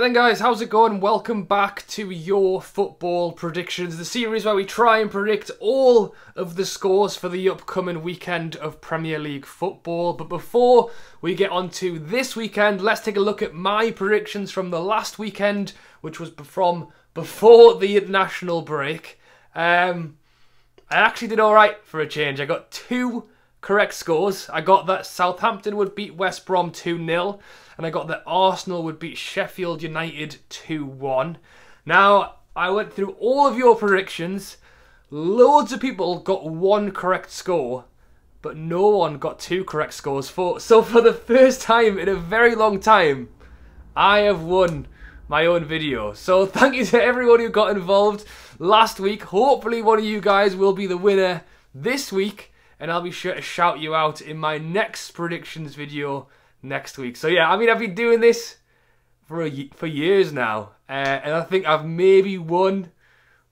Right then guys, how's it going? Welcome back to Your Football Predictions, the series where we try and predict all of the scores for the upcoming weekend of Premier League football. But before we get on to this weekend, let's take a look at my predictions from the last weekend, which was from before the international break. I actually did alright for a change. I got two correct scores. I got that Southampton would beat West Brom 2-0. And I got that Arsenal would beat Sheffield United 2-1. Now, I went through all of your predictions. Loads of people got one correct score, but no one got two correct scores. So for the first time in a very long time, I have won my own video. So thank you to everyone who got involved last week. Hopefully one of you guys will be the winner this week, and I'll be sure to shout you out in my next predictions video next week. So yeah, I mean, I've been doing this for years now, and I think I've maybe won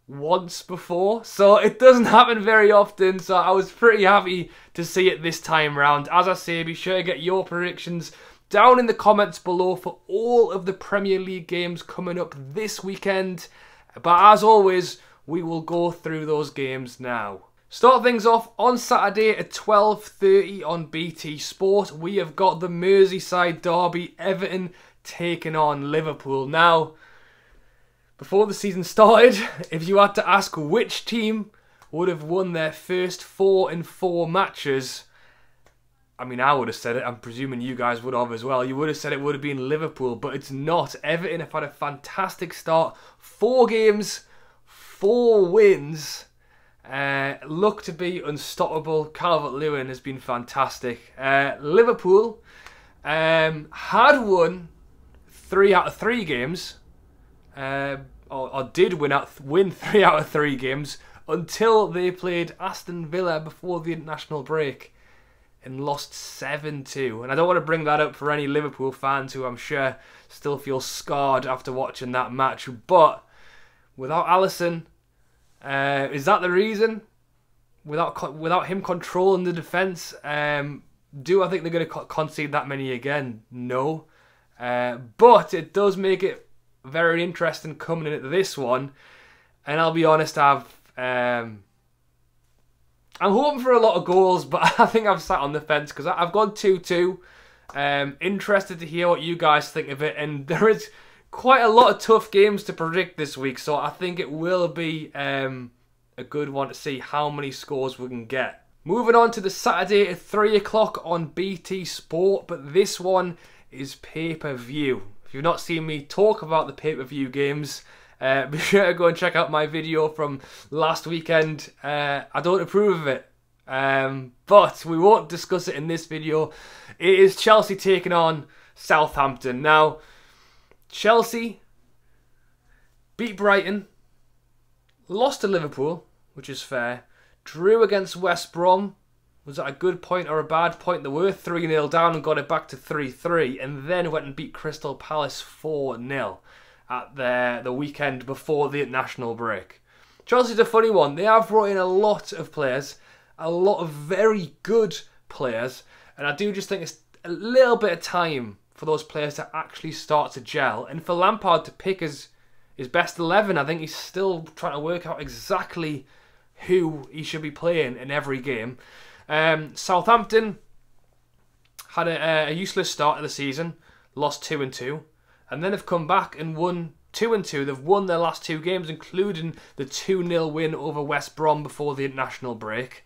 once before, so it doesn't happen very often, so I was pretty happy to see it this time round. As I say, be sure to get your predictions down in the comments below for all of the Premier League games coming up this weekend, but as always, we will go through those games now. Start things off on Saturday at 12:30 on BT Sport. We have got the Merseyside derby, Everton taking on Liverpool. Now, before the season started, if you had to ask which team would have won their first 4-4 matches, I mean, I would have said it. I'm presuming you guys would have as well. You would have said it would have been Liverpool, but it's not. Everton have had a fantastic start. 4 games, 4 wins. Look to be unstoppable. Calvert-Lewin has been fantastic. Liverpool had won 3 out of 3 games, or did win 3 out of 3 games until they played Aston Villa before the international break and lost 7-2. And I don't want to bring that up for any Liverpool fans who I'm sure still feel scarred after watching that match, but without Alisson, is that the reason? Without him controlling the defence, do I think they're going to concede that many again? No. But it does make it very interesting coming in at this one. And I'll be honest, I'm hoping for a lot of goals, but I think I've sat on the fence because I've gone 2-2. Interested to hear what you guys think of it, and there is quite a lot of tough games to predict this week, so I think it will be a good one to see how many scores we can get. Moving on to the Saturday at 3 o'clock on BT Sport, but this one is pay-per-view. If you've not seen me talk about the pay-per-view games, be sure to go and check out my video from last weekend. I don't approve of it, but we won't discuss it in this video. It is Chelsea taking on Southampton. Now, Chelsea beat Brighton, lost to Liverpool, which is fair, drew against West Brom. Was that a good point or a bad point? They were 3-0 down and got it back to 3-3, and then went and beat Crystal Palace 4-0 at the weekend before the international break. Chelsea's a funny one. They have brought in a lot of players, a lot of very good players, and I do just think it's a little bit of time for those players to actually start to gel, and for Lampard to pick his best 11. I think he's still trying to work out exactly who he should be playing in every game. Southampton had a useless start of the season, lost 2-2, and then have come back and won 2-2. They've won their last 2 games, including the 2-0 win over West Brom before the international break.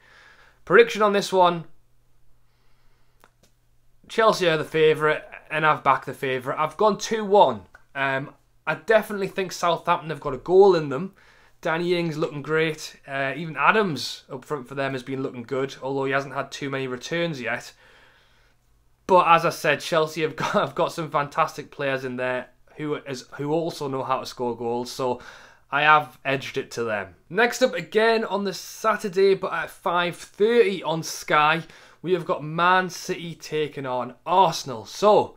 Prediction on this one: Chelsea are the favourite, and I've backed the favourite. I've gone 2-1. I definitely think Southampton have got a goal in them. Danny Ings looking great. Even Adams up front for them has been looking good, although he hasn't had too many returns yet. But as I said, Chelsea have got some fantastic players in there who also know how to score goals, so I have edged it to them. Next up again on the Saturday, but at 5:30 on Sky, we have got Man City taking on Arsenal. So,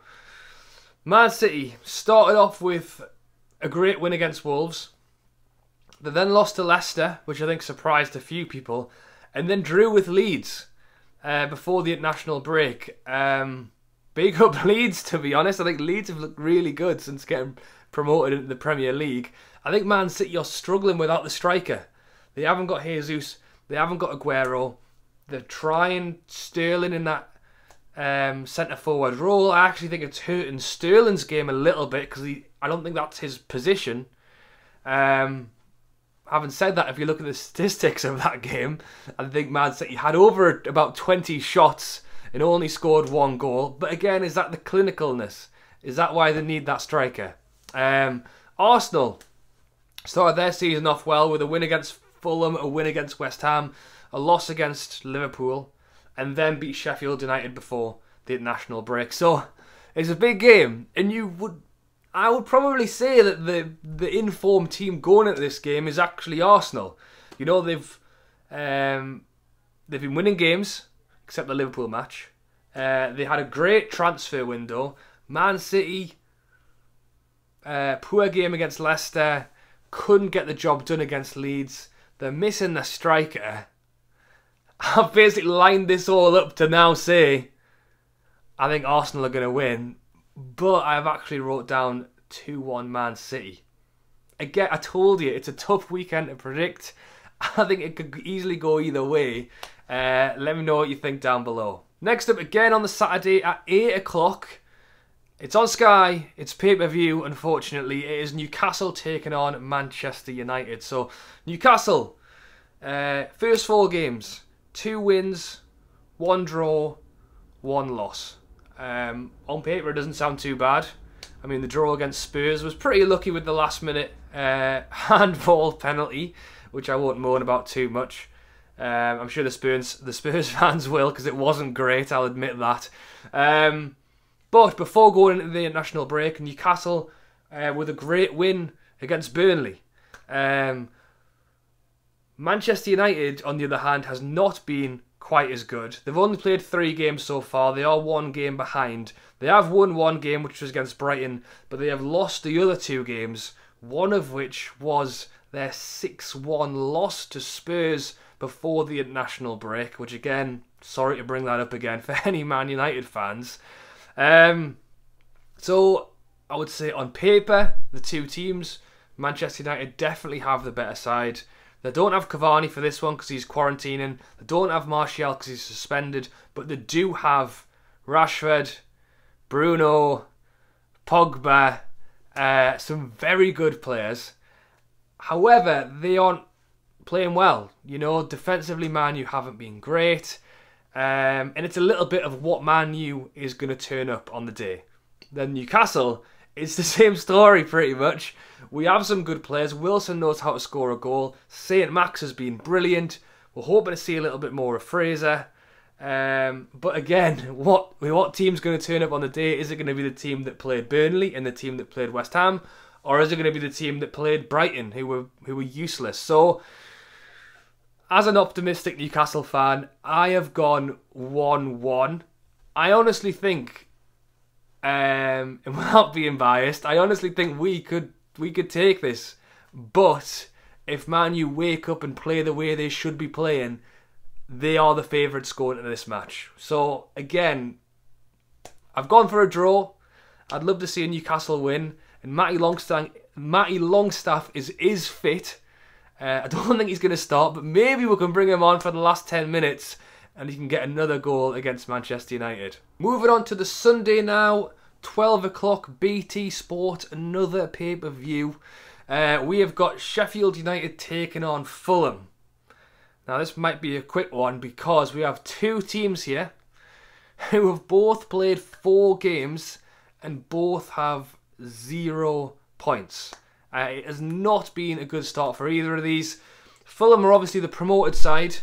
Man City started off with a great win against Wolves. They then lost to Leicester, which I think surprised a few people, and then drew with Leeds before the international break. big up Leeds, to be honest. I think Leeds have looked really good since getting promoted into the Premier League. I think Man City are struggling without the striker. They haven't got Jesus. They haven't got Aguero. They're trying Sterling in that centre-forward role. I actually think it's hurting Sterling's game a little bit because I don't think that's his position. Having said that, if you look at the statistics of that game, I think Man City had over about 20 shots and only scored 1 goal. But again, is that the clinicalness? Is that why they need that striker? Arsenal started their season off well with a win against Fulham, a win against West Ham, a loss against Liverpool, and then beat Sheffield United before the international break. So it's a big game, and I would probably say that the informed team going into this game is actually Arsenal. You know, they've been winning games, except the Liverpool match. They had a great transfer window. Man City, poor game against Leicester, couldn't get the job done against Leeds. They're missing the striker. I've basically lined this all up to now say I think Arsenal are going to win, but I've actually wrote down 2-1 Man City. Again, I told you, it's a tough weekend to predict. I think it could easily go either way. Let me know what you think down below. Next up, again on the Saturday at 8 o'clock. It's on Sky. It's pay-per-view, unfortunately. It is Newcastle taking on Manchester United. So, Newcastle, first 4 games, 2 wins, 1 draw, 1 loss. On paper, it doesn't sound too bad. I mean, the draw against Spurs was pretty lucky with the last-minute handball penalty, which I won't moan about too much. I'm sure the Spurs fans will, because it wasn't great, I'll admit that. But before going into the international break, Newcastle with a great win against Burnley. Manchester United, on the other hand, has not been quite as good. They've only played 3 games so far. They are 1 game behind. They have won 1 game, which was against Brighton, but they have lost the other 2 games, one of which was their 6-1 loss to Spurs before the international break, which again, sorry to bring that up again for any Man United fans. So I would say on paper, the 2 teams, Manchester United definitely have the better side. They don't have Cavani for this one because he's quarantining. They don't have Martial because he's suspended. But they do have Rashford, Bruno, Pogba, some very good players. However, they aren't playing well. You know, defensively, Man U haven't been great. And it's a little bit of what Man U is going to turn up on the day. Then Newcastle, it's the same story pretty much. We have some good players. Wilson knows how to score a goal. St. Max has been brilliant. We're hoping to see a little bit more of Fraser. But again, what team's going to turn up on the day? Is it going to be the team that played Burnley and the team that played West Ham? Or is it going to be the team that played Brighton, who were useless? So, as an optimistic Newcastle fan, I have gone 1-1. I honestly think, and without being biased, I honestly think we could take this. But if Man U wake up and play the way they should be playing, they are the favourites going into this match. So again, I've gone for a draw. I'd love to see a Newcastle win. And Matty Longstaff is fit. I don't think he's going to start, but maybe we can bring him on for the last 10 minutes and he can get another goal against Manchester United. Moving on to the Sunday now, 12 o'clock, BT Sport, another pay-per-view. We have got Sheffield United taking on Fulham. Now this might be a quick one because we have 2 teams here who have both played 4 games and both have 0 points. It has not been a good start for either of these. Fulham are obviously the promoted side.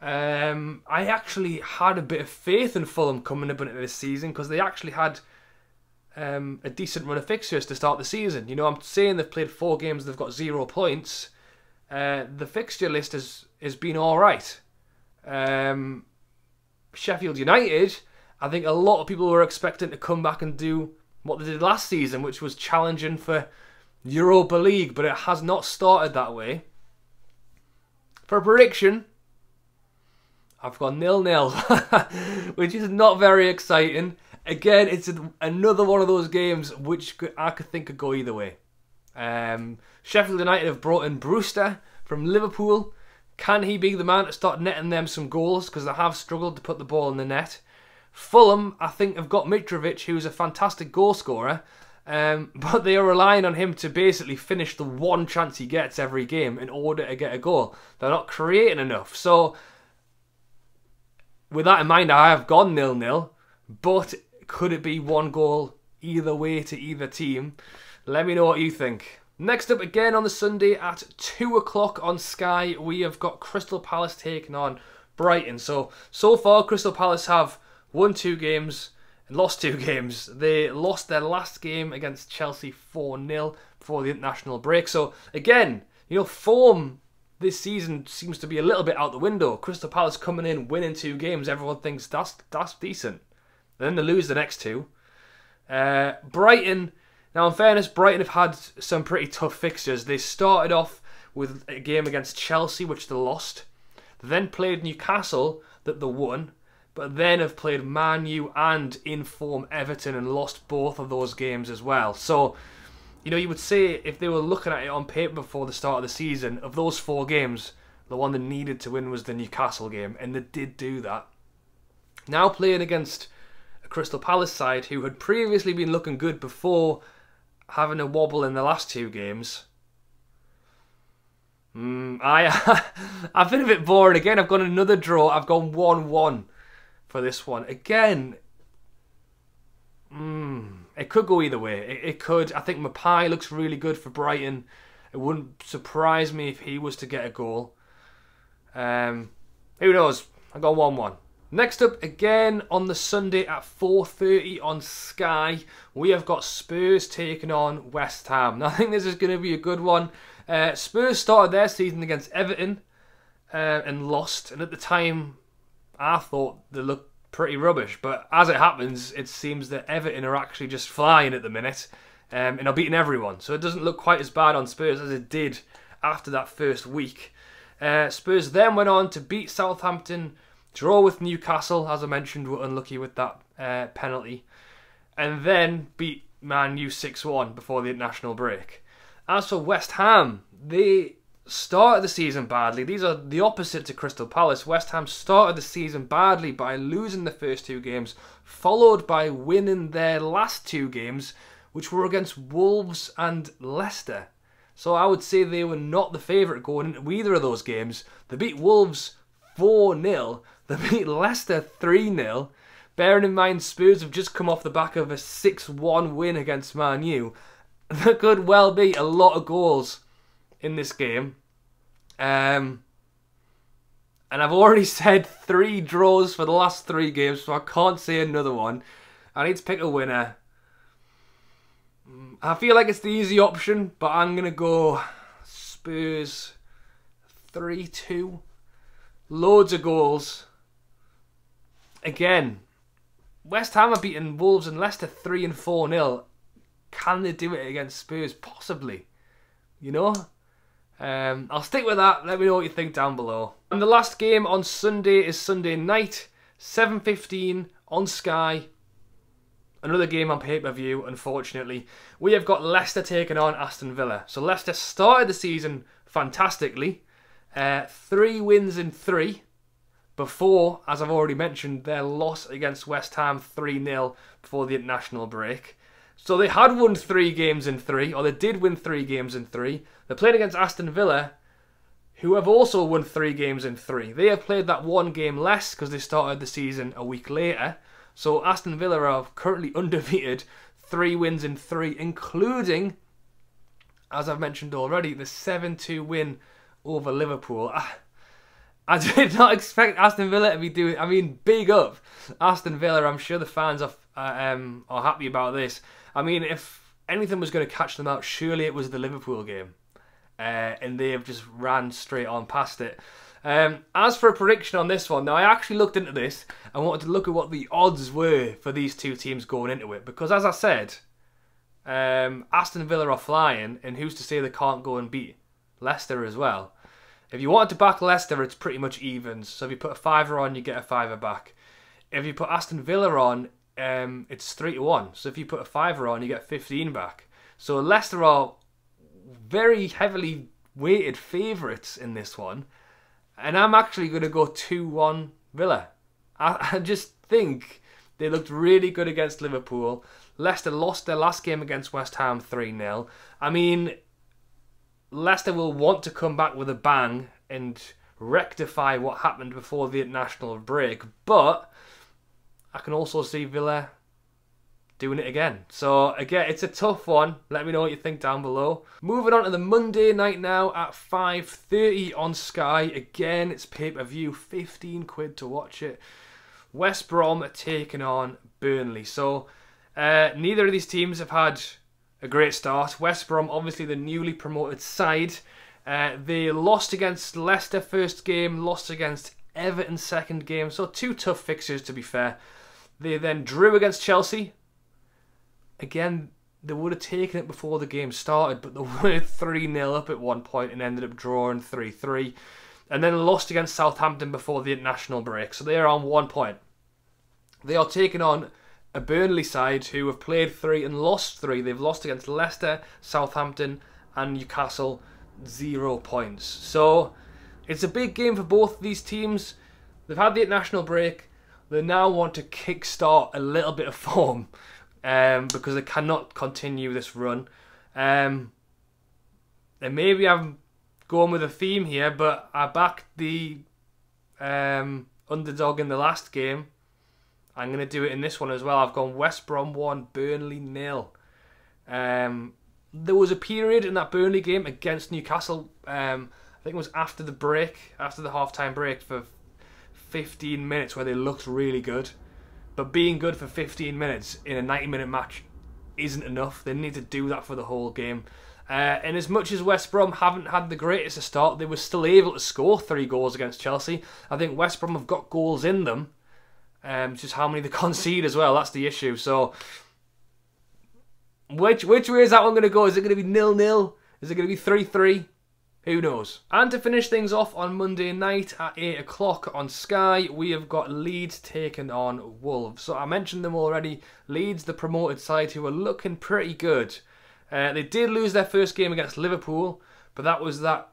I actually had a bit of faith in Fulham coming up into this season because they actually had a decent run of fixtures to start the season. You know, I'm saying they've played 4 games, they've got 0 points. The fixture list has been alright. Sheffield United, I think a lot of people were expecting to come back and do what they did last season, which was challenging for Europa League, but it has not started that way. For a prediction, I've gone 0-0, which is not very exciting. Again, it's another one of those games which I could think could go either way. Sheffield United have brought in Brewster from Liverpool. Can he be the man to start netting them some goals? Because they have struggled to put the ball in the net. Fulham, I think, have got Mitrovic, who's a fantastic goal scorer. But they are relying on him to basically finish the one chance he gets every game in order to get a goal. They're not creating enough. So, with that in mind, I have gone 0-0. But could it be one goal either way to either team? Let me know what you think. Next up, again on the Sunday at 2 o'clock on Sky, we have got Crystal Palace taking on Brighton. So far, Crystal Palace have won 2 games and lost 2 games. They lost their last game against Chelsea 4-0 before the international break. So, again, form this season seems to be a little bit out the window. Crystal Palace coming in, winning 2 games. Everyone thinks that's decent. Then they lose the next 2. Brighton... Now, in fairness, Brighton have had some pretty tough fixtures. They started off with a game against Chelsea, which they lost. They then played Newcastle, that they won. But then have played Man U and in-form Everton and lost both of those games as well. So, you would say, if they were looking at it on paper before the start of the season, of those 4 games, the one they needed to win was the Newcastle game. And they did do that. Now playing against a Crystal Palace side who had previously been looking good before having a wobble in the last 2 games. I've been a bit bored again. I've got another draw. I've gone 1-1 for this one. Again, it could go either way. It could. I think Mapai looks really good for Brighton. It wouldn't surprise me if he was to get a goal. Who knows? I've gone 1-1. Next up, again on the Sunday at 4:30 on Sky, we have got Spurs taking on West Ham. Now, I think this is going to be a good one. Spurs started their season against Everton and lost. And at the time, I thought they looked pretty rubbish. But as it happens, it seems that Everton are actually just flying at the minute and are beating everyone. So it doesn't look quite as bad on Spurs as it did after that first week. Spurs then went on to beat Southampton, draw with Newcastle, as I mentioned, were unlucky with that penalty, and then beat Man U 6-1 before the international break. As for West Ham, they started the season badly. These are the opposite to Crystal Palace. West Ham started the season badly by losing the first 2 games, followed by winning their last 2 games, which were against Wolves and Leicester. So I would say they were not the favourite going into either of those games. They beat Wolves 4-0. They beat Leicester 3-0. Bearing in mind Spurs have just come off the back of a 6-1 win against Man U. There could well be a lot of goals in this game. And I've already said 3 draws for the last 3 games, so I can't say another one. I need to pick a winner. I feel like it's the easy option, but I'm going to go Spurs 3-2. Loads of goals. Again, West Ham are beating Wolves and Leicester 3 and 4-0. Can they do it against Spurs? Possibly. I'll stick with that. Let me know what you think down below. And the last game on Sunday is Sunday night, 7:15 on Sky. Another game on pay-per-view, unfortunately. We have got Leicester taking on Aston Villa. So Leicester started the season fantastically. 3 wins in 3. Before, as I've already mentioned, their loss against West Ham 3-0 before the international break. So they had won 3 games in 3, or they did win 3 games in 3. They played against Aston Villa, who have also won 3 games in 3. They have played that 1 game less because they started the season a week later. So Aston Villa are currently undefeated, 3 wins in 3, including, as I've mentioned already, the 7-2 win over Liverpool. I did not expect Aston Villa to be doing... big up Aston Villa. I'm sure the fans are happy about this. If anything was going to catch them out, surely it was the Liverpool game. And they have just ran straight on past it. As for a prediction on this one, now I actually looked into this. I wanted to look at what the odds were for these 2 teams going into it. Because as I said, Aston Villa are flying, and who's to say they can't go and beat Leicester as well. If you wanted to back Leicester, it's pretty much evens. So if you put a £5 on, you get a £5 back. If you put Aston Villa on, it's 3-1. So if you put a fiver on, you get 15 back. So Leicester are very heavily weighted favourites in this one. And I'm actually going to go 2-1 Villa. I just think they looked really good against Liverpool. Leicester lost their last game against West Ham 3-0. I mean, Leicester will want to come back with a bang and rectify what happened before the international break. But I can also see Villa doing it again. So again, it's a tough one. Let me know what you think down below. Moving on to the Monday night now at 5:30 on Sky. Again, it's pay-per-view, 15 quid to watch it. West Brom are taking on Burnley. So neither of these teams have had a great start. West Brom, obviously the newly promoted side. They lost against Leicester first game, lost against Everton second game. So 2 tough fixtures, to be fair. They then drew against Chelsea. Again, they would have taken it before the game started, but they were 3-0 up at one point and ended up drawing 3-3. And then lost against Southampton before the international break. So they are on 1 point. They are taking on a Burnley side who have played 3 and lost 3. They've lost against Leicester, Southampton and Newcastle, 0 points. So it's a big game for both these teams. They've had the international break. They now want to kickstart a little bit of form because they cannot continue this run. And maybe I'm going with a theme here, but I backed the underdog in the last game. I'm going to do it in this one as well. I've gone West Brom 1, Burnley 0. There was a period in that Burnley game against Newcastle, I think it was after the break, after the half-time break for 15 minutes where they looked really good. But being good for 15 minutes in a 90-minute match isn't enough. They need to do that for the whole game. And as much as West Brom haven't had the greatest of start, they were still able to score 3 goals against Chelsea. I think West Brom have got goals in them. Just how many they concede as well, that's the issue. So, which way is that one going to go? Is it going to be 0-0? Is it going to be 3-3? Who knows? And to finish things off on Monday night at 8 o'clock on Sky, we have got Leeds taking on Wolves. So I mentioned them already. Leeds, the promoted side, who are looking pretty good. They did lose their first game against Liverpool, but that was that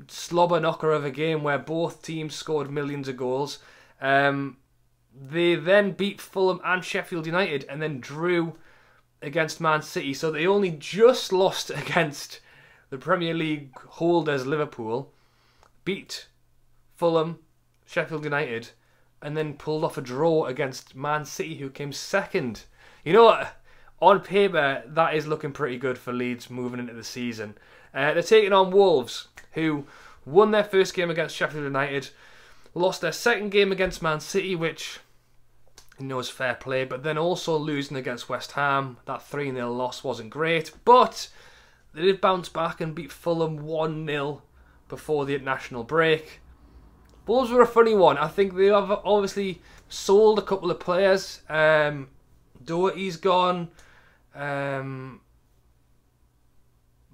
slobber knocker of a game where both teams scored millions of goals. They then beat Fulham and Sheffield United and then drew against Man City. So they only just lost against the Premier League holders Liverpool, beat Fulham, Sheffield United, and then pulled off a draw against Man City, who came second. You know what? On paper, that is looking pretty good for Leeds moving into the season. They're taking on Wolves, who won their first game against Sheffield United, lost their second game against Man City, which is fair play, but then also losing against West Ham. That 3-0 loss wasn't great, but they did bounce back and beat Fulham 1-0 before the international break. Wolves were a funny one. I think they have obviously sold a couple of players. Doherty's gone. The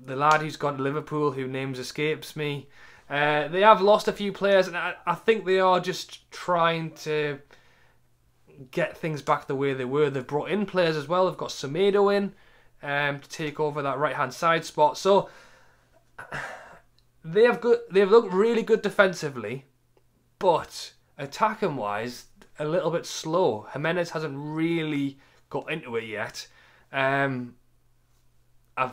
lad who's gone to Liverpool, whose name escapes me. They have lost a few players, and I think they are just trying to get things back the way they were. They've brought in players as well. They've got Semedo in to take over that right-hand side spot. So they've looked really good defensively, but attacking-wise, a little bit slow. Jimenez hasn't really got into it yet. I've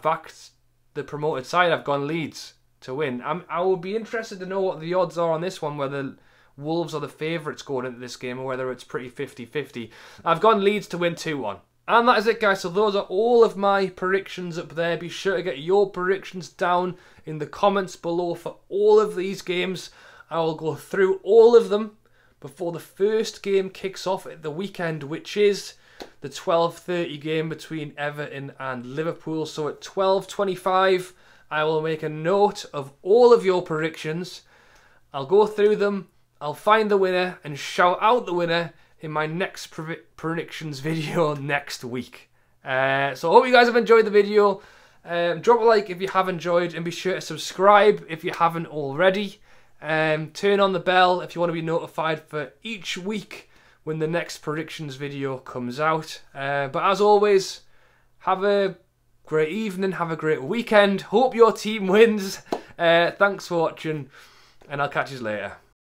backed the promoted side. I've gone Leeds to win. I will be interested to know what the odds are on this one, whether Wolves are the favourites going into this game or whether it's pretty 50-50. I've gone Leeds to win 2-1. And that is it, guys. So those are all of my predictions up there. Be sure to get your predictions down in the comments below for all of these games. I will go through all of them before the first game kicks off at the weekend, which is the 12:30 game between Everton and Liverpool. So at 12:25, I will make a note of all of your predictions. I'll go through them, I'll find the winner and shout out the winner in my next predictions video next week. So I hope you guys have enjoyed the video. Drop a like if you have enjoyed, and be sure to subscribe if you haven't already. Turn on the bell if you want to be notified for each week when the next predictions video comes out. But as always, have a great evening, have a great weekend. Hope your team wins. Thanks for watching, and I'll catch you later.